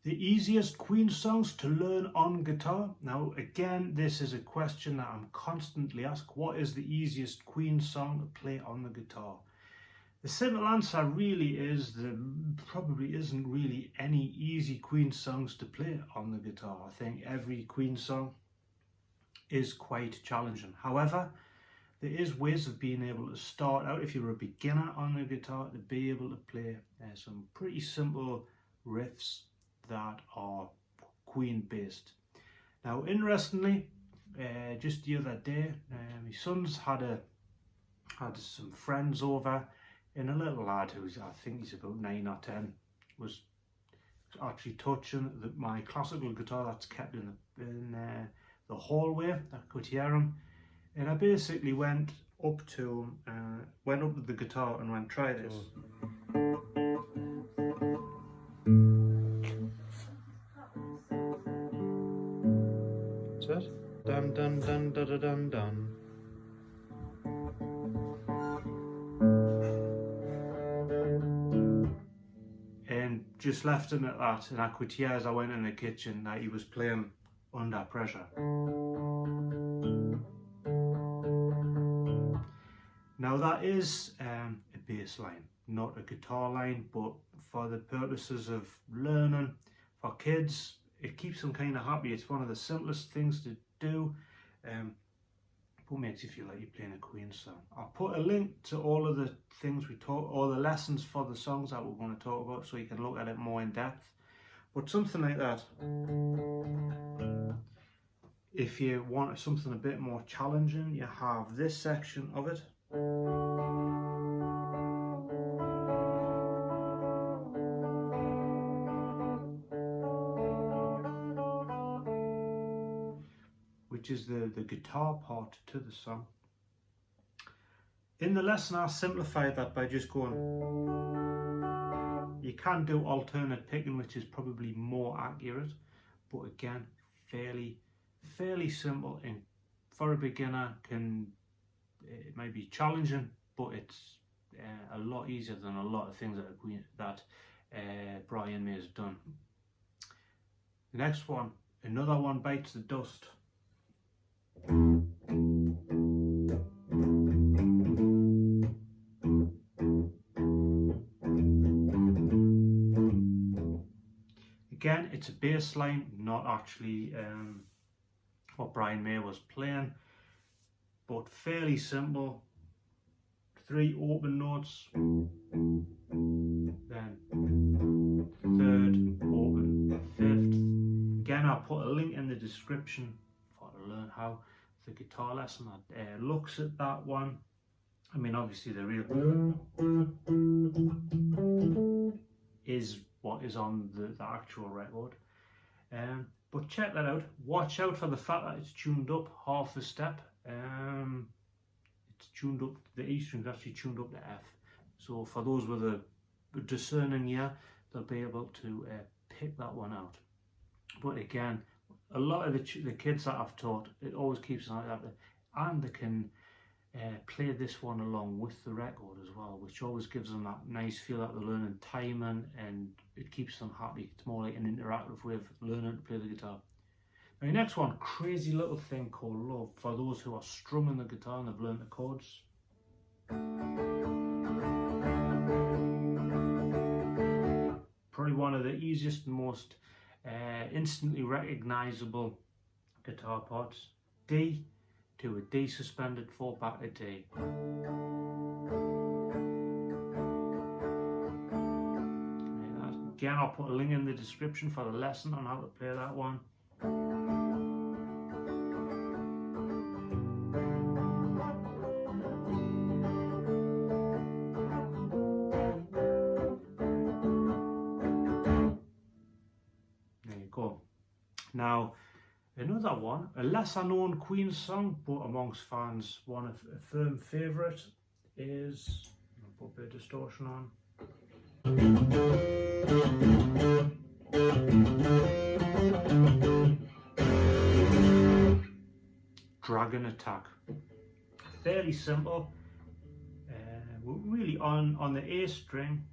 The easiest Queen songs to learn on guitar. Now again, this is a question that I'm constantly asked. What is the easiest Queen song to play on the guitar? The simple answer really is there probably isn't really any easy Queen songs to play on the guitar. I think every Queen song is quite challenging. However, there is ways of being able to start out, if you're a beginner on the guitar, to be able to play some pretty simple riffs that are Queen based. Now interestingly, just the other day, my sons had some friends over, and a little lad who's, I think he's about 9 or 10, was actually touching my classical guitar that's kept in the hallway. I could hear him, and I basically went up to the guitar and went, try this. Dun dun dun dun dun dun dun. And just left him at that, and I could hear as I went in the kitchen that he was playing under pressure. Now that is a bass line, not a guitar line, but for the purposes of learning for kids, it keeps them kind of happy. It's one of the simplest things to do, but makes you feel like you're playing a Queen song. I'll put a link to all of the things we talk, all the lessons for the songs that we're going to talk about, so you can look at it more in depth. But something like that, if you want something a bit more challenging, you have this section of it. Which is the guitar part to the song. In the lesson I simplified that by just going, you can do alternate picking, which is probably more accurate, but again, fairly simple, and for a beginner it may be challenging, but it's a lot easier than a lot of things that Brian May has done. The next one, Another One Bites the Dust. Again, it's a bass line, not actually what Brian May was playing, but fairly simple. 3 open notes, then 3rd open, 5th. Again, I'll put a link in the description to learn how the guitar lesson looks at that one. I mean, obviously the real is what is on the actual record, but check that out. Watch out for the fact that it's tuned up half a step. It's tuned up, the E string's actually tuned up to F, so for those with a discerning ear, they'll be able to pick that one out. But again, a lot of the kids that I've taught, it always keeps an eye out there, and they can play this one along with the record as well, which always gives them that nice feel that they're learning timing, and it keeps them happy. It's more like an interactive way of learning to play the guitar. Now, the next one, crazy little thing called Love, for those who are strumming the guitar and have learned the chords. Probably one of the easiest and most instantly recognizable guitar parts. D to a D suspended 4 back to D. Again, I'll put a link in the description for the lesson on how to play that one. There you go. Now, another one, a lesser known Queen song, but amongst fans, one of a firm favourite is, I'll put a bit of distortion on. Dragon Attack. Fairly simple. We're really on the A string,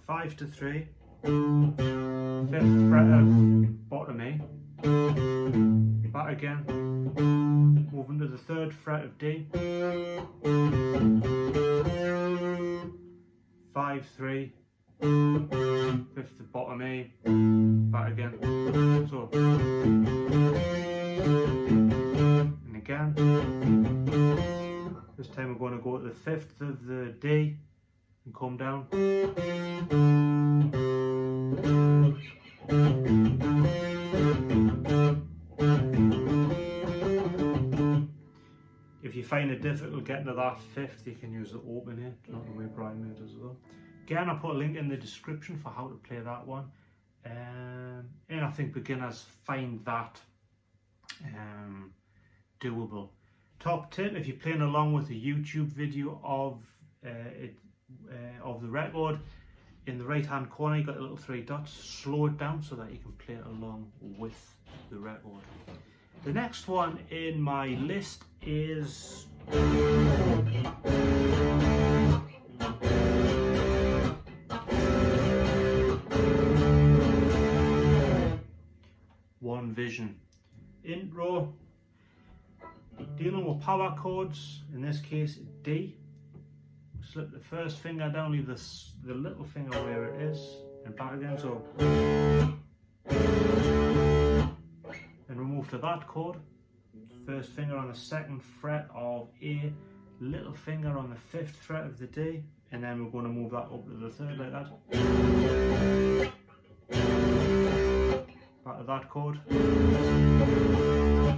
5 to 3, 5th fret of bottom A, back again, moving to the 3rd fret of D, 5, 3, 5th of bottom A, back again, so, and again, this time we're going to go to the 5th of the D and come down. If you find it difficult getting to that 5th, you can use the open here, not the way Brian made as well. Again, I'll put a link in the description for how to play that one. And I think beginners find that doable. Top tip, if you're playing along with a YouTube video of the record, in the right hand corner you got the little 3 dots, slow it down so that you can play it along with the record. The next one in my list is One Vision. Intro, dealing with power chords, in this case D. Slip the first finger down, leave the little finger where it is, and back again, so. Then we move to that chord, first finger on the 2nd fret of A, little finger on the 5th fret of the D, and then we're going to move that up to the 3rd like that. Back to that chord.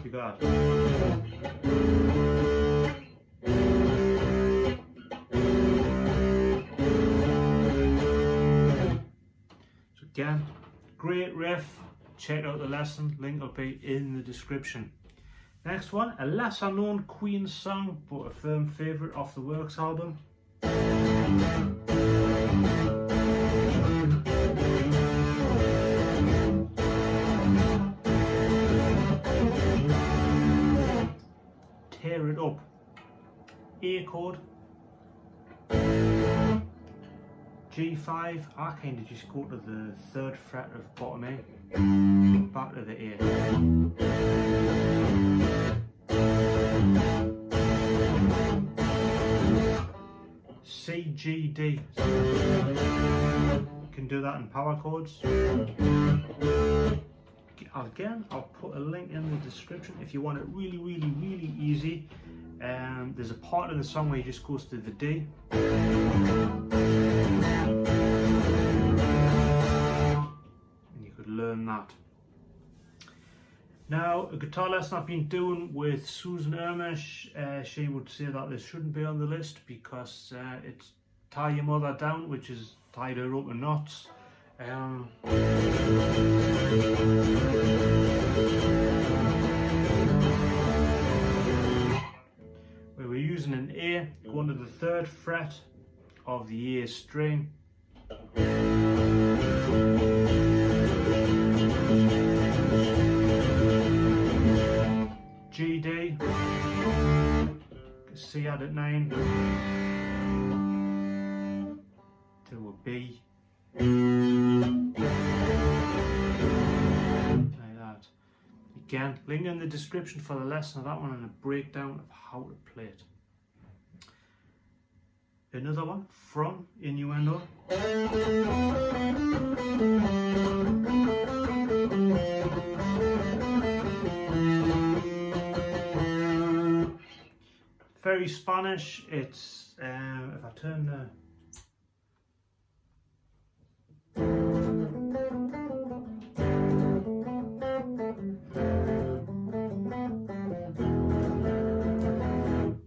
You got that. So again, great riff. Check out the lesson, link will be in the description. Next one, a lesser known Queen song, but a firm favourite off the Works album. Tear It Up. A chord, G5, I kind of just go to the 3rd fret of bottom A, back to the A. C, G, D. You can do that in power chords. Again, I'll put a link in the description if you want it really, really, really easy. There's a part of the song where he just goes to the D. And you could learn that. Now, a guitar lesson I've been doing with Susan Ermish, she would say that this shouldn't be on the list because it's Tie Your Mother Down, which is tied her up in knots. Where we're using an A, going to the 3rd fret of the A string. G, D, C added 9, to a B, like that. Again, link in the description for the lesson of that one and a breakdown of how to play it. Another one from Innuendo. Very Spanish. It's if I turn the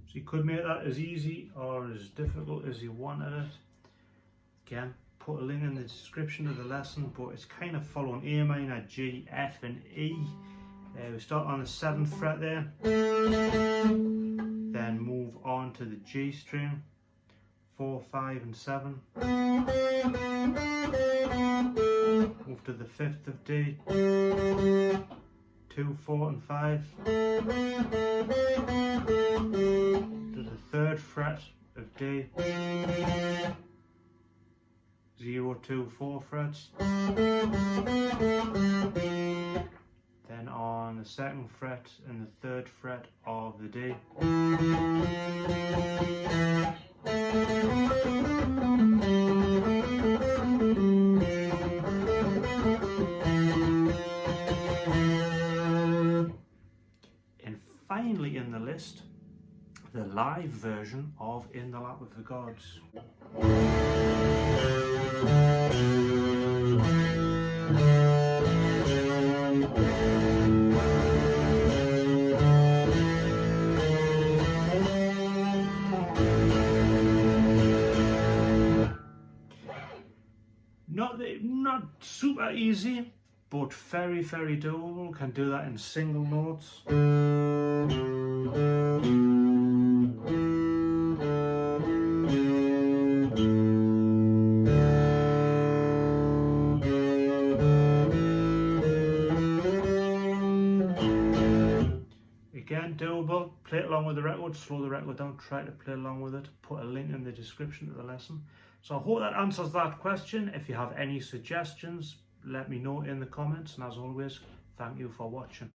so you could make that as easy or as difficult as you wanted it. Again, put a link in the description of the lesson, but it's kind of following A minor, G, F and E. We start on the 7th fret there, then move on to the G string, 4, 5 and 7, move to the 5th of D, 2, 4 and 5, to the 3rd fret of D, 0, 2, 4 frets. Then on the 2nd fret and the 3rd fret of the D. And finally in the list, the live version of In the Lap of the Gods. Not super easy, but very, very doable. Can do that in single notes. Again, doable. Play it along with the record, slow the record down, try to play along with it. Put a link in the description to the lesson. So I hope that answers that question. If you have any suggestions, let me know in the comments. And as always, thank you for watching.